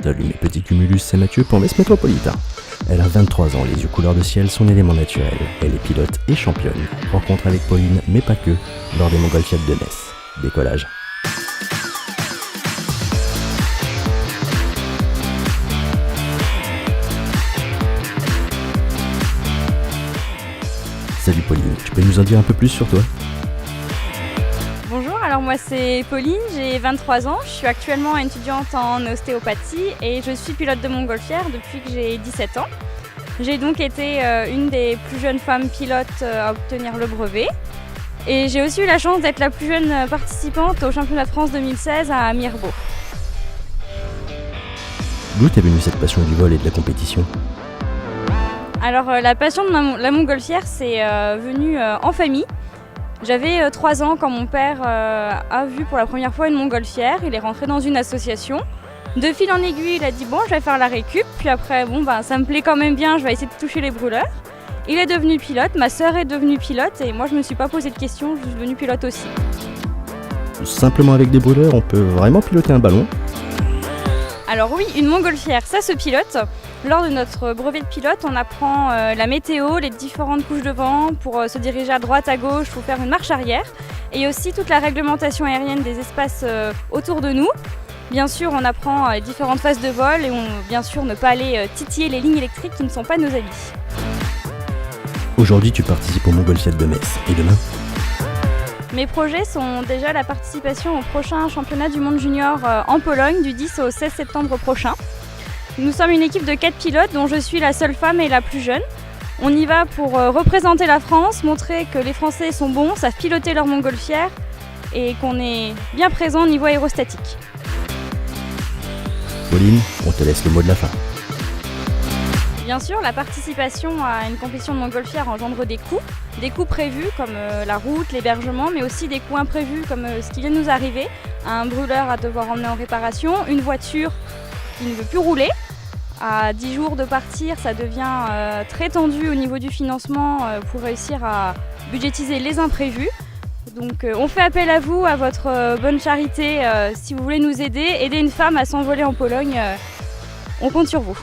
Salut mes petits cumulus, c'est Mathieu pour Metz Métropolitain. Elle a 23 ans, les yeux couleur de ciel, son élément naturel. Elle est pilote et championne. Rencontre avec Pauline, mais pas que, lors des Montgolfiades de Metz. Décollage. Salut Pauline, tu peux nous en dire un peu plus sur toi ? Bonjour, alors moi c'est Pauline, j'ai 23 ans, je suis actuellement étudiante en ostéopathie et je suis pilote de montgolfière depuis que j'ai 17 ans. J'ai donc été une des plus jeunes femmes pilotes à obtenir le brevet et j'ai aussi eu la chance d'être la plus jeune participante au championnat de France 2016 à Mirbeau. D'où t'es venue cette passion du vol et de la compétition ? Alors la passion de la montgolfière c'est venu en famille. J'avais 3 ans quand mon père a vu pour la première fois une montgolfière. Il est rentré dans une association. De fil en aiguille, il a dit bon, je vais faire la récup. Puis après, ça me plaît quand même bien, je vais essayer de toucher les brûleurs. Il est devenu pilote, ma sœur est devenue pilote et moi je me suis pas posé de questions, je suis devenue pilote aussi. Simplement avec des brûleurs, on peut vraiment piloter un ballon ? Alors oui, une montgolfière, ça se pilote. Lors de notre brevet de pilote, on apprend la météo, les différentes couches de vent pour se diriger à droite, à gauche, pour faire une marche arrière. Et aussi toute la réglementation aérienne des espaces autour de nous. Bien sûr, on apprend les différentes phases de vol et bien sûr ne pas aller titiller les lignes électriques qui ne sont pas nos amis. Aujourd'hui, tu participes aux Montgolfiades de Metz. Et demain ? Mes projets sont déjà la participation au prochain championnat du monde junior en Pologne du 10 au 16 septembre prochain. Nous sommes une équipe de 4 pilotes dont je suis la seule femme et la plus jeune. On y va pour représenter la France, montrer que les Français sont bons, savent piloter leur montgolfière et qu'on est bien présent au niveau aérostatique. Pauline, on te laisse le mot de la fin. Bien sûr, la participation à une compétition de montgolfière engendre des coûts prévus comme la route, l'hébergement, mais aussi des coûts imprévus comme ce qui vient de nous arriver, un brûleur à devoir emmener en réparation, une voiture qui ne veut plus rouler. À 10 jours de partir, ça devient très tendu au niveau du financement pour réussir à budgétiser les imprévus. Donc on fait appel à vous, à votre bonne charité, si vous voulez nous aider une femme à s'envoler en Pologne, on compte sur vous.